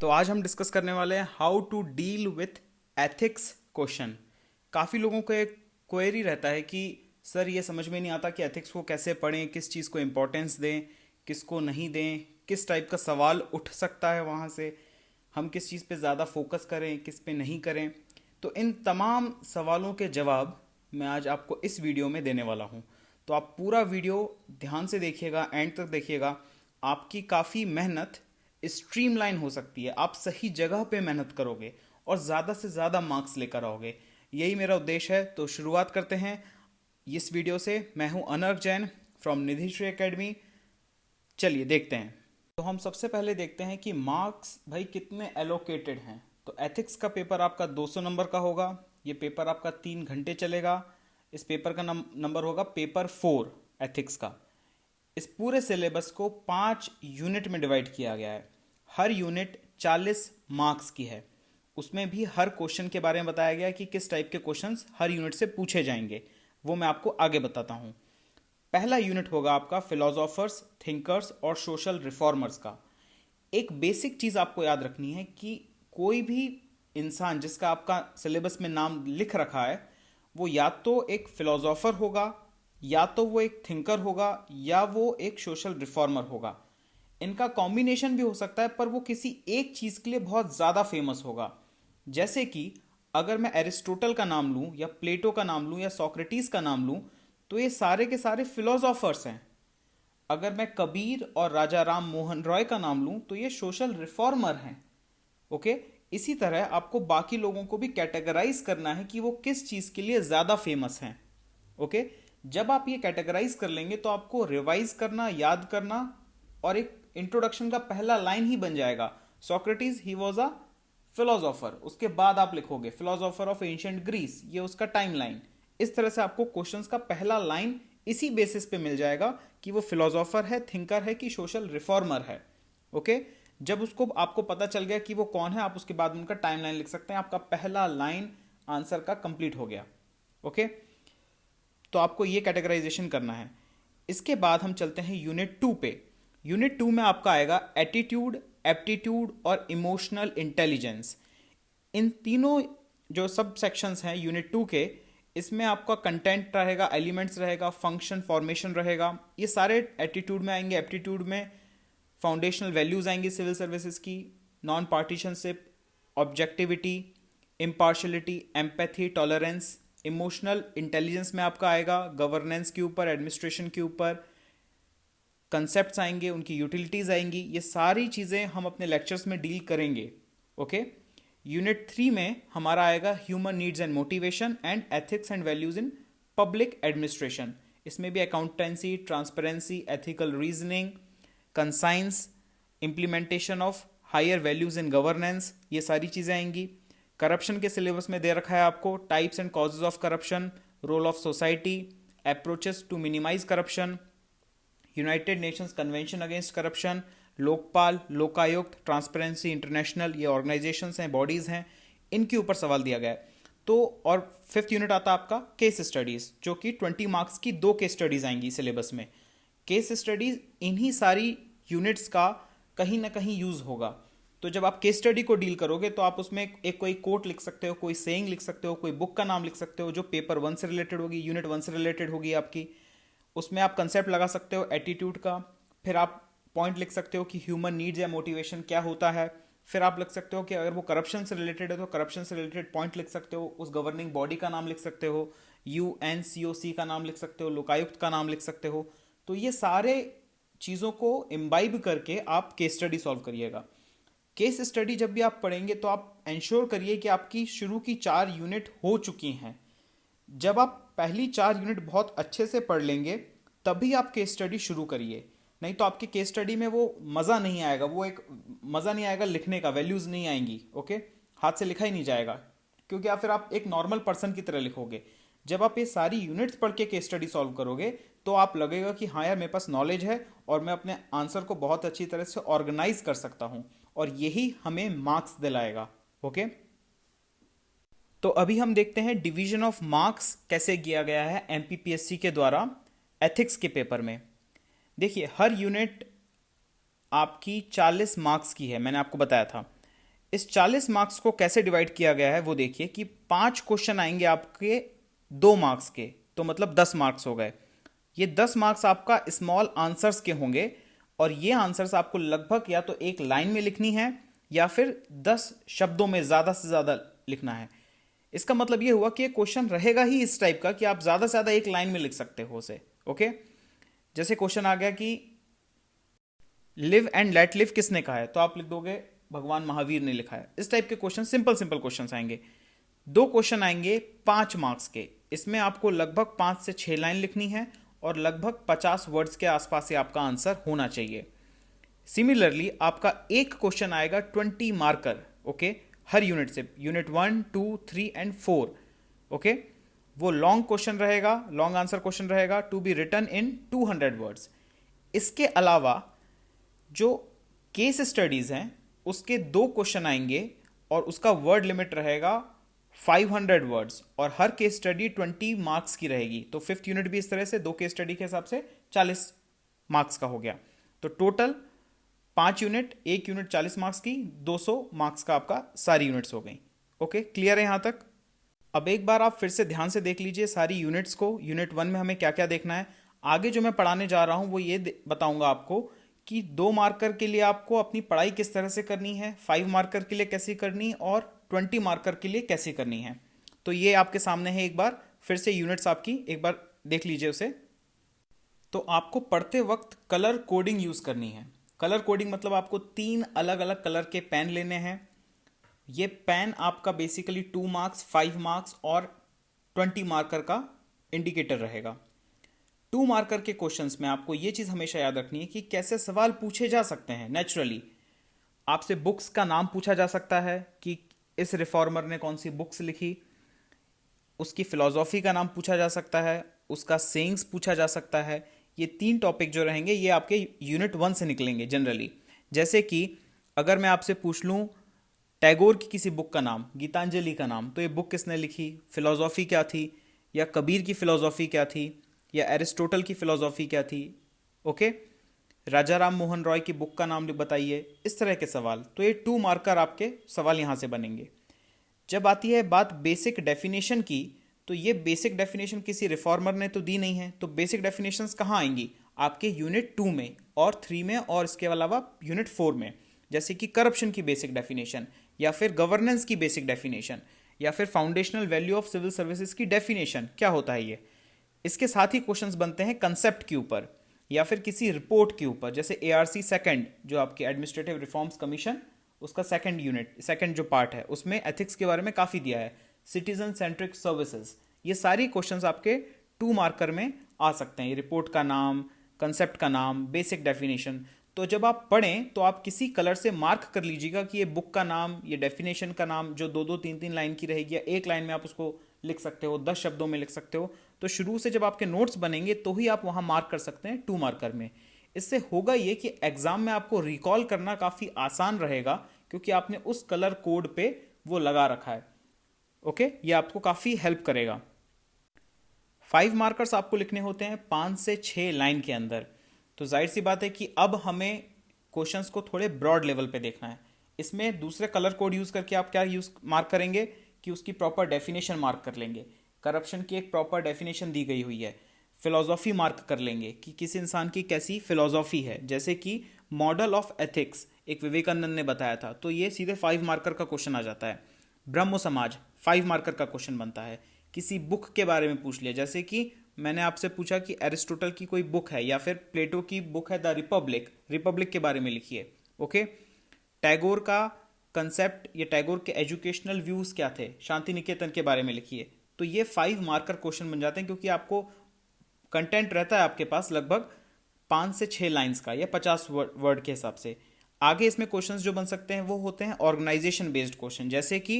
तो आज हम डिस्कस करने वाले हैं how to deal with ethics question. काफ़ी लोगों को एक क्वेरी रहता है कि सर ये समझ में नहीं आता कि एथिक्स को कैसे पढ़ें, किस चीज़ को इम्पोर्टेंस दें, किसको नहीं दें, किस टाइप का सवाल उठ सकता है वहाँ से, हम किस चीज़ पे ज़्यादा फोकस करें, किस पे नहीं करें। तो इन तमाम सवालों के जवाब मैं आज आपको इस वीडियो में देने वाला हूँ। तो आप पूरा वीडियो ध्यान से देखिएगा, एंड तक देखिएगा। आपकी काफ़ी मेहनत स्ट्रीमलाइन हो सकती है, आप सही जगह पे मेहनत करोगे और ज़्यादा से ज़्यादा मार्क्स लेकर आओगे। यही मेरा उद्देश्य है। तो शुरुआत करते हैं इस वीडियो से। मैं हूं अनर्क जैन फ्रॉम निधिश्री एकेडमी। चलिए देखते हैं। तो हम सबसे पहले देखते हैं कि मार्क्स भाई कितने एलोकेटेड हैं। तो एथिक्स का पेपर आपका 200 नंबर का होगा। ये पेपर आपका 3 घंटे चलेगा। इस पेपर का नंबर होगा पेपर 4 एथिक्स का। इस पूरे सिलेबस को 5 यूनिट में डिवाइड किया गया है। हर यूनिट 40 मार्क्स की है। उसमें भी हर क्वेश्चन के बारे में बताया गया है कि किस टाइप के क्वेश्चंस हर यूनिट से पूछे जाएंगे, वो मैं आपको आगे बताता हूँ। पहला यूनिट होगा आपका फिलोसोफर्स, थिंकर्स और सोशल रिफॉर्मर्स का। एक बेसिक चीज़ आपको याद रखनी है कि कोई भी इंसान जिसका आपका सिलेबस में नाम लिख रखा है, वो या तो एक फिलोसोफर होगा, या तो वो एक थिंकर होगा, या वो एक सोशल रिफॉर्मर होगा। इनका कॉम्बिनेशन भी हो सकता है, पर वो किसी एक चीज़ के लिए बहुत ज़्यादा फेमस होगा। जैसे कि अगर मैं एरिस्टोटल का नाम लूँ, या प्लेटो का नाम लूँ, या सोक्रेटिस का नाम लूँ, तो ये सारे के सारे फिलोसोफर्स हैं। अगर मैं कबीर और राजा राम मोहन रॉय का नाम लूँ, तो ये सोशल रिफॉर्मर हैं। ओके, इसी तरह आपको बाकी लोगों को भी कैटेगराइज करना है कि वो किस चीज़ के लिए ज़्यादा फेमस हैं। ओके, जब आप ये कैटेगराइज कर लेंगे तो आपको रिवाइज करना, याद करना, और एक इंट्रोडक्शन का पहला लाइन ही बन जाएगा, Socrates he was a philosopher. उसके बाद आप लिखोगे फिलोसोफर ऑफ एंशिएंट ग्रीस, ये उसका टाइम लाइन। इस तरह से आपको क्वेश्चंस का पहला लाइन इसी बेसिस पे मिल जाएगा कि वो फिलोसोफर है, थिंकर है, कि सोशल रिफॉर्मर है। ओके, जब उसको आपको पता चल गया कि वो कौन है, आप उसके बाद उनका टाइम लाइन लिख सकते हैं। आपका पहला लाइन आंसर का कंप्लीट हो गया। ओके, तो आपको ये कैटेगराइजेशन करना है। इसके बाद हम चलते हैं यूनिट 2 पे। यूनिट 2 में आपका आएगा एटीट्यूड, एप्टीट्यूड और इमोशनल इंटेलिजेंस। इन तीनों जो सब सेक्शंस हैं यूनिट 2 के, इसमें आपका कंटेंट रहेगा, एलिमेंट्स रहेगा, फंक्शन, फॉर्मेशन रहेगा। ये सारे एटीट्यूड में आएंगे। एप्टीट्यूड में फाउंडेशनल वैल्यूज आएंगी सिविल सर्विसेज की, non पार्टीशनशिप, objectivity, impartiality, empathy, tolerance. Emotional intelligence में आपका आएगा गवर्नेंस के ऊपर, एडमिनिस्ट्रेशन के ऊपर, कंसेप्ट्स आएंगे, उनकी यूटिलिटीज आएंगी। ये सारी चीज़ें हम अपने लेक्चर्स में डील करेंगे। ओके, यूनिट 3 में हमारा आएगा human needs and motivation and ethics and values in public administration. इसमें भी accountancy, transparency, ethical reasoning, conscience, implementation of higher values in governance, ये सारी चीज़ें आएंगी। करप्शन के सिलेबस में दे रखा है आपको types and causes of corruption, role of society, approaches to minimize corruption, United Nations convention against corruption, Lokpal, Lokayukta, transparency international, ये ऑर्गेनाइजेशंस हैं, बॉडीज हैं, इनके ऊपर सवाल दिया गया है। तो और 5th यूनिट आता है आपका केस स्टडीज, जो कि 20 मार्क्स की 2 केस स्टडीज आएंगी सिलेबस में। केस स्टडीज इन्हीं सारी यूनिट्स का कहीं ना कहीं यूज होगा। तो जब आप केस स्टडी को डील करोगे तो आप उसमें एक कोई कोट लिख सकते हो, कोई सेइंग लिख सकते हो, कोई बुक का नाम लिख सकते हो जो पेपर 1 से रिलेटेड होगी, यूनिट 1 से रिलेटेड होगी आपकी। उसमें आप कंसेप्ट लगा सकते हो एटीट्यूड का। फिर आप पॉइंट लिख सकते हो कि ह्यूमन नीड्स या मोटिवेशन क्या होता है। फिर आप लिख सकते हो कि अगर वो करप्शन से रिलेटेड है तो करप्शन से रिलेटेड पॉइंट लिख सकते हो, उस गवर्निंग बॉडी का नाम लिख सकते हो, UNCOC का नाम लिख सकते हो, लोकायुक्त का नाम लिख सकते हो। तो ये सारे चीज़ों को इम्बाइब करके आप केस स्टडी सॉल्व करिएगा। केस स्टडी जब भी आप पढ़ेंगे तो आप इंश्योर करिए कि आपकी शुरू की 4 यूनिट हो चुकी हैं। जब आप पहली 4 यूनिट बहुत अच्छे से पढ़ लेंगे तभी आप केस स्टडी शुरू करिए, नहीं तो आपके केस स्टडी में वो मज़ा नहीं आएगा। वो एक मज़ा नहीं आएगा लिखने का, वैल्यूज़ नहीं आएंगी। ओके, हाथ से लिखा ही नहीं जाएगा, क्योंकि फिर आप एक नॉर्मल पर्सन की तरह लिखोगे। जब आप ये सारी यूनिट्स पढ़ के केस स्टडी सॉल्व करोगे तो आप लगेगा कि हाँ यार, मेरे पास नॉलेज है और मैं अपने आंसर को बहुत अच्छी तरह से ऑर्गेनाइज कर सकता हूँ, और यही हमें मार्क्स दिलाएगा। ओके, तो अभी हम देखते हैं डिवीजन ऑफ मार्क्स कैसे किया गया है MPPSC के द्वारा एथिक्स के पेपर में। देखिए, हर यूनिट आपकी 40 मार्क्स की है, मैंने आपको बताया था। इस 40 मार्क्स को कैसे डिवाइड किया गया है वो देखिए कि 5 क्वेश्चन आएंगे आपके 2 मार्क्स के, तो मतलब 10 मार्क्स हो गए। ये 10 मार्क्स आपका स्मॉल आंसर्स के होंगे और ये आंसर्स आपको लगभग या तो एक लाइन में लिखनी है या फिर 10 शब्दों में ज़्यादा से ज़्यादा लिखना है। इसका मतलब ये हुआ कि ये क्वेश्चन रहेगा ही इस टाइप का कि आप ज़्यादा से ज़्यादा एक लाइन में लिख सकते हो उसे। ओके, जैसे क्वेश्चन आ गया कि लिव एंड लेट लिव किसने कहा है, तो आप लिख दोगे भगवान महावीर ने लिखा है। इस टाइप के क्वेश्चन सिंपल सिंपल क्वेश्चन आएंगे। 2 क्वेश्चन आएंगे 5 मार्क्स के, इसमें आपको लगभग 5 से 6 लाइन लिखनी है और लगभग 50 वर्ड्स के आसपास से आपका आंसर होना चाहिए। सिमिलरली आपका एक क्वेश्चन आएगा 20 मार्कर, ओके, हर यूनिट से, यूनिट 1, 2, 3 एंड 4। ओके, वो लॉन्ग क्वेश्चन रहेगा, लॉन्ग आंसर क्वेश्चन रहेगा, to be written in 200 words. इसके अलावा जो केस स्टडीज हैं उसके 2 क्वेश्चन आएंगे और उसका वर्ड लिमिट रहेगा 500 वर्ड्स और हर केस स्टडी 20 मार्क्स की रहेगी। तो 5th यूनिट भी इस तरह से 2 केस स्टडी के हिसाब से 40 मार्क्स का हो गया। तो टोटल 5 यूनिट, एक यूनिट 40 मार्क्स की, 200 मार्क्स का आपका सारी यूनिट्स हो गई। ओके, क्लियर है यहाँ तक? अब एक बार आप फिर से ध्यान से देख लीजिए सारी यूनिट्स को। यूनिट 1 में हमें क्या क्या देखना है। आगे जो मैं पढ़ाने जा रहा हूँ वो ये बताऊंगा आपको कि 2 मार्कर के लिए आपको अपनी पढ़ाई किस तरह से करनी है, 5 मार्कर के लिए कैसे करनी और 20 मार्कर के लिए कैसे करनी है। तो ये आपके सामने है, एक बार फिर से यूनिट्स आपकी एक बार देख लीजिए उसे। तो आपको पढ़ते वक्त कलर कोडिंग यूज करनी है। कलर कोडिंग मतलब आपको 3 अलग अलग कलर के पेन लेने हैं। ये पेन आपका बेसिकली 2 मार्क्स, 5 मार्क्स और 20 मार्कर का इंडिकेटर रहेगा। 2 मार्कर के क्वेश्चंस में आपको ये चीज हमेशा याद रखनी है कि कैसे सवाल पूछे जा सकते हैं। नेचुरली आपसे बुक्स का नाम पूछा जा सकता है कि इस रिफॉर्मर ने कौन सी बुक्स लिखी, उसकी फिलॉसफी का नाम पूछा जा सकता है, उसका सेइंग्स पूछा जा सकता है। ये 3 टॉपिक जो रहेंगे ये आपके यूनिट 1 से निकलेंगे जनरली। जैसे कि अगर मैं आपसे पूछ लूँ टैगोर की किसी बुक का नाम, गीतांजलि का नाम, तो ये बुक किसने लिखी, फिलॉसफी क्या थी, या कबीर की फिलॉसफी क्या थी, या एरिस्टोटल की फिलॉसफी क्या थी। ओके, राजा राम मोहन रॉय की बुक का नाम बताइए। इस तरह के सवाल, तो ये 2 मार्कर आपके सवाल यहाँ से बनेंगे। जब आती है बात बेसिक डेफिनेशन की, तो ये बेसिक डेफिनेशन किसी रिफॉर्मर ने तो दी नहीं है, तो बेसिक डेफिनेशंस कहाँ आएंगी, आपके यूनिट 2 में और 3 में और इसके अलावा यूनिट 4 में। जैसे कि करप्शन की बेसिक डेफिनेशन, या फिर गवर्नेंस की बेसिक डेफिनेशन, या फिर foundational value of civil services की डेफिनेशन क्या होता है ये। इसके साथ ही क्वेश्चंस बनते हैं कंसेप्ट के ऊपर या फिर किसी रिपोर्ट के ऊपर। जैसे ARC सेकंड, जो आपके एडमिनिस्ट्रेटिव रिफॉर्म्स कमीशन, उसका सेकंड यूनिट, सेकंड जो पार्ट है, उसमें एथिक्स के बारे में काफ़ी दिया है। सिटीजन सेंट्रिक सर्विसेज, ये सारी क्वेश्चंस आपके 2 मार्कर में आ सकते हैं। ये रिपोर्ट का नाम, कंसेप्ट का नाम, बेसिक डेफिनेशन। तो जब आप पढ़ें तो आप किसी कलर से मार्क कर लीजिएगा कि ये बुक का नाम, ये डेफिनेशन का नाम, जो 2-2, 3-3 लाइन की रहेगी, या एक लाइन में आप उसको लिख सकते हो, 10 शब्दों में लिख सकते हो। तो शुरू से जब आपके नोट्स बनेंगे तो ही आप वहां मार्क कर सकते हैं 2 मार्कर में। इससे होगा ये कि एग्जाम में आपको रिकॉल करना काफ़ी आसान रहेगा क्योंकि आपने उस कलर कोड पे वो लगा रखा है। ओके, ये आपको काफ़ी हेल्प करेगा। 5 मार्कर्स आपको लिखने होते हैं 5 से 6 लाइन के अंदर। तो जाहिर सी बात है कि अब हमें क्वेश्चंस को थोड़े ब्रॉड लेवल पे देखना है। इसमें दूसरे कलर कोड यूज़ करके आप क्या यूज़ मार्क करेंगे कि उसकी प्रॉपर डेफिनेशन मार्क कर लेंगे। करप्शन की एक प्रॉपर डेफिनेशन दी गई हुई है। फिलॉसफी मार्क कर लेंगे कि किसी इंसान की कैसी फिलॉसफी है, जैसे कि मॉडल ऑफ एथिक्स एक विवेकानंद ने बताया था, तो ये सीधे 5 मार्कर का क्वेश्चन आ जाता है। ब्रह्म समाज 5 मार्कर का क्वेश्चन बनता है। किसी बुक के बारे में पूछ लिया, जैसे कि मैंने आपसे पूछा कि एरिस्टोटल की कोई बुक है या फिर प्लेटो की बुक है द रिपब्लिक, रिपब्लिक के बारे में लिखिए। ओके, टैगोर का कंसेप्ट या टैगोर के एजुकेशनल व्यूज क्या थे, शांति निकेतन के बारे में लिखिए। तो ये 5 मार्कर क्वेश्चन बन जाते हैं क्योंकि आपको कंटेंट रहता है आपके पास लगभग 5 से 6 लाइंस का या 50 वर्ड के हिसाब से। आगे इसमें क्वेश्चंस जो बन सकते हैं वो होते हैं ऑर्गेनाइजेशन बेस्ड क्वेश्चन, जैसे कि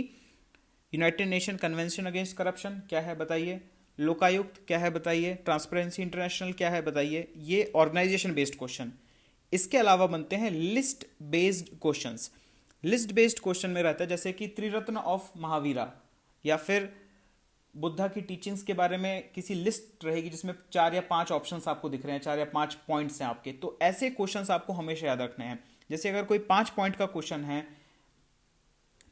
United nation convention against corruption क्या है बताइए, लोकायुक्त क्या है बताइए, ट्रांसपेरेंसी इंटरनेशनल क्या है बताइए। ये ऑर्गेनाइजेशन बेस्ड क्वेश्चन। इसके अलावा बनते हैं list based questions. List based question में रहता है जैसे कि त्रिरत्न ऑफ महावीरा, या फिर बुद्धा की टीचिंग्स के बारे में किसी लिस्ट रहेगी जिसमें 4 या 5 ऑप्शंस आपको दिख रहे हैं, 4 या 5 पॉइंट्स हैं आपके। तो ऐसे क्वेश्चंस आपको हमेशा याद रखने हैं। जैसे अगर कोई 5 पॉइंट का क्वेश्चन है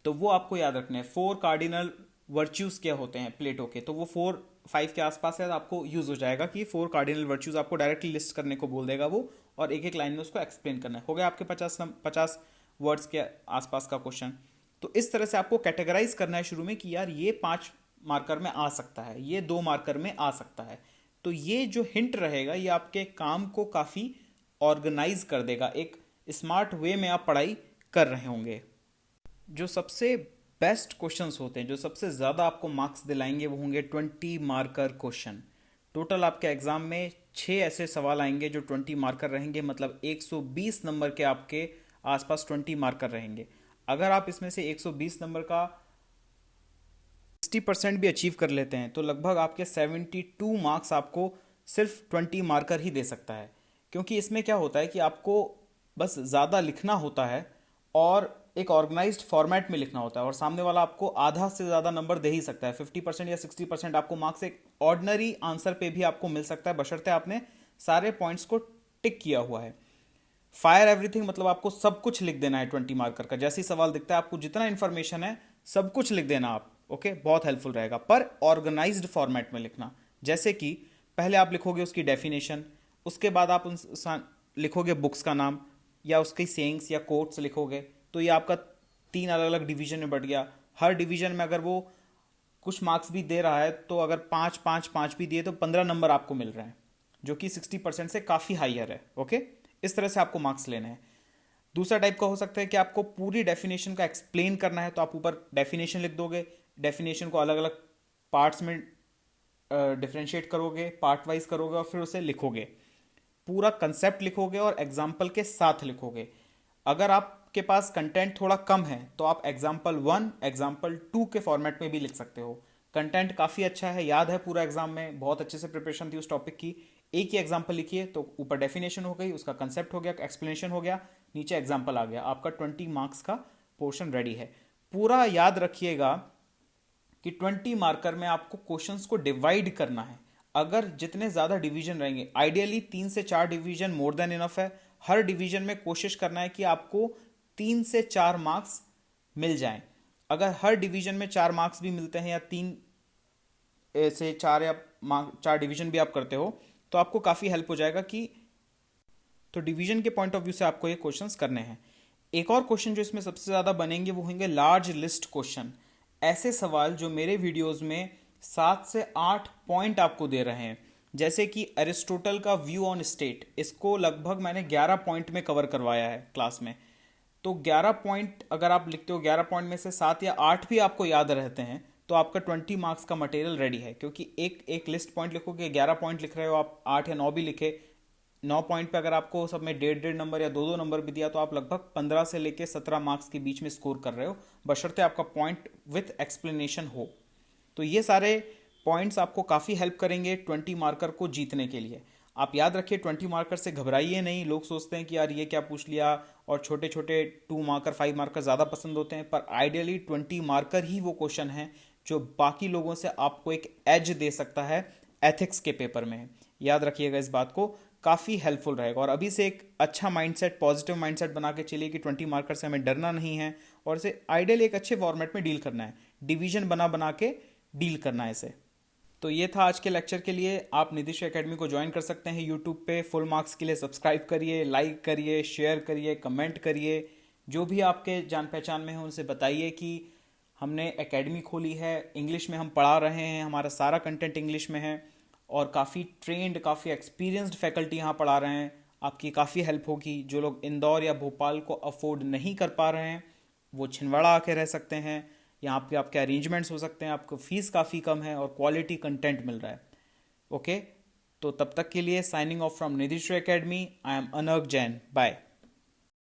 तो वो आपको याद रखना है। 4 कार्डिनल वर्च्यूज क्या होते हैं प्लेटो के, तो वो 4-5 के आसपास है, तो आपको यूज हो जाएगा कि 4 कार्डिनल वर्च्यूज आपको डायरेक्टली लिस्ट करने को बोल देगा वो, और एक एक लाइन में उसको एक्सप्लेन करना है। हो गया आपके 50 वर्ड्स के आसपास का क्वेश्चन। तो इस तरह से आपको कैटेगराइज करना है शुरू में कि यार ये 5 मार्कर में आ सकता है, ये 2 मार्कर में आ सकता है। तो ये जो हिंट रहेगा ये आपके काम को काफ़ी ऑर्गेनाइज कर देगा, एक स्मार्ट वे में आप पढ़ाई कर रहे होंगे। जो सबसे बेस्ट क्वेश्चंस होते हैं, जो सबसे ज़्यादा आपको मार्क्स दिलाएंगे, वो होंगे 20 मार्कर क्वेश्चन। टोटल आपके एग्जाम में 6 ऐसे सवाल आएंगे जो 20 मार्कर रहेंगे, मतलब 120 नंबर के आपके आसपास 20 मार्कर रहेंगे। अगर आप इसमें से 120 नंबर का 60% भी अचीव कर लेते हैं तो लगभग आपके 72 मार्क्स आपको सिर्फ 20 मार्कर ही दे सकता है। क्योंकि इसमें क्या होता है कि आपको बस ज़्यादा लिखना होता है और एक ऑर्गेनाइज्ड फॉर्मेट में लिखना होता है, और सामने वाला आपको आधा से ज़्यादा नंबर दे ही सकता है। 50% या 60% आपको मार्क्स एक ऑर्डिनरी आंसर पे भी आपको मिल सकता है, बशर्ते आपने सारे पॉइंट्स को टिक किया हुआ है। फायर एवरीथिंग मतलब आपको सब कुछ लिख देना है 20 मार्कर का। जैसे ही सवाल दिखता है आपको जितना इंफॉर्मेशन है सब कुछ लिख देना आप, ओके, बहुत हेल्पफुल रहेगा, पर ऑर्गेनाइज्ड फॉर्मेट में लिखना। जैसे कि पहले आप लिखोगे उसकी डेफिनेशन, उसके बाद आप लिखोगे बुक्स का नाम या उसकी सेइंग्स या कोट्स लिखोगे, तो ये आपका 3 अलग अलग डिवीजन में बढ़ गया। हर डिवीजन में अगर वो कुछ मार्क्स भी दे रहा है तो अगर 5-5-5 भी दिए तो 15 नंबर आपको मिल रहे हैं, जो कि 60% से काफ़ी हाइयर है, ओके। इस तरह से आपको मार्क्स लेने हैं। दूसरा टाइप का हो सकता है कि आपको पूरी डेफिनेशन का एक्सप्लेन करना है, तो आप ऊपर डेफिनेशन लिख दोगे, डेफिनेशन को अलग अलग पार्ट्स में डिफ्रेंशिएट करोगे, पार्ट वाइज करोगे और फिर उसे लिखोगे, पूरा कंसेप्ट लिखोगे और एग्जाम्पल के साथ लिखोगे। अगर आपके पास कंटेंट थोड़ा कम है तो आप एग्जाम्पल 1, एग्जाम्पल 2 के फॉर्मेट में भी लिख सकते हो। कंटेंट काफ़ी अच्छा है, याद है पूरा एग्जाम में, बहुत अच्छे से प्रिपरेशन थी उस टॉपिक की। एक ही एग्जाम्पल लिखिए तो ऊपर डेफिनेशन हो गई, उसका कंसेप्ट हो गया, एक्सप्लेनेशन हो गया, नीचे एग्जाम्पल आ गया, आपका 20 मार्क्स का पोर्शन रेडी है। पूरा याद रखिएगा कि 20 मार्कर में आपको क्वेश्चंस को डिवाइड करना है। अगर जितने ज़्यादा डिवीजन रहेंगे, आइडियली 3 से 4 डिवीजन मोर देन इनफ है। हर डिवीजन में कोशिश करना है कि आपको 3 से 4 मार्क्स मिल जाएं। अगर हर डिवीजन में 4 मार्क्स भी मिलते हैं या 3 से 4 या 4 डिवीजन भी आप करते हो तो आपको काफ़ी हेल्प हो जाएगा कि, तो डिवीजन के पॉइंट ऑफ व्यू से आपको ये क्वेश्चंस करने हैं। एक और क्वेश्चन जो इसमें सबसे ज़्यादा बनेंगे वो होंगे लार्ज लिस्ट क्वेश्चन। ऐसे सवाल जो मेरे वीडियोस में 7 से 8 पॉइंट आपको दे रहे हैं, जैसे कि अरिस्टोटल का व्यू ऑन स्टेट, इसको लगभग मैंने 11 पॉइंट में कवर करवाया है क्लास में। तो 11 पॉइंट अगर आप लिखते हो, 11 पॉइंट में से 7 या 8 भी आपको याद रहते हैं तो आपका 20 मार्क्स का मटेरियल रेडी है। क्योंकि एक एक लिस्ट पॉइंट लिखोगे, 11 पॉइंट लिख रहे हो आप, 8 या 9 भी लिखे, 9 पॉइंट पे अगर आपको सब में 1.5 नंबर या 2-2 नंबर भी दिया तो आप लगभग 15 से लेके 17 मार्क्स के बीच में स्कोर कर रहे हो, बशर्ते आपका पॉइंट विथ एक्सप्लेनेशन हो। तो ये सारे पॉइंट्स आपको काफ़ी हेल्प करेंगे 20 मार्कर को जीतने के लिए। आप याद रखिए 20 मार्कर से घबराइए नहीं। लोग सोचते हैं कि यार ये क्या पूछ लिया, और छोटे छोटे 2 मार्कर 5 मार्कर ज़्यादा पसंद होते हैं, पर आइडियली 20 मार्कर ही वो क्वेश्चन है जो बाकी लोगों से आपको एक एज दे सकता है एथिक्स के पेपर में। याद रखिएगा इस बात को, काफ़ी हेल्पफुल रहेगा। और अभी से एक अच्छा माइंडसेट, पॉजिटिव माइंडसेट बना के चलिए कि 20 मार्कर से हमें डरना नहीं है और इसे आइडियली एक अच्छे फॉर्मेट में डील करना है, डिवीजन बना बना के डील करना है इसे। तो ये था आज के लेक्चर के लिए। आप नितिश एकेडमी को ज्वाइन कर सकते हैं यूट्यूब पे। फुल मार्क्स के लिए सब्सक्राइब करिए, लाइक करिए, शेयर करिए, कमेंट करिए। जो भी आपके जान पहचान में हो उनसे बताइए कि हमने एकेडमी खोली है, इंग्लिश में हम पढ़ा रहे हैं, हमारा सारा कंटेंट इंग्लिश में है और काफ़ी ट्रेंड, काफ़ी एक्सपीरियंस्ड फैकल्टी यहाँ पढ़ा रहे हैं। आपकी काफ़ी हेल्प होगी। जो लोग इंदौर या भोपाल को अफोर्ड नहीं कर पा रहे हैं वो छिंदवाड़ा आके रह सकते हैं। यहाँ पे आपके अरेंजमेंट्स हो सकते हैं, आपको फीस काफ़ी कम है और क्वालिटी कंटेंट मिल रहा है, ओके। तो तब तक के लिए signing off from Nidhishree academy. I am Anark Jain, bye.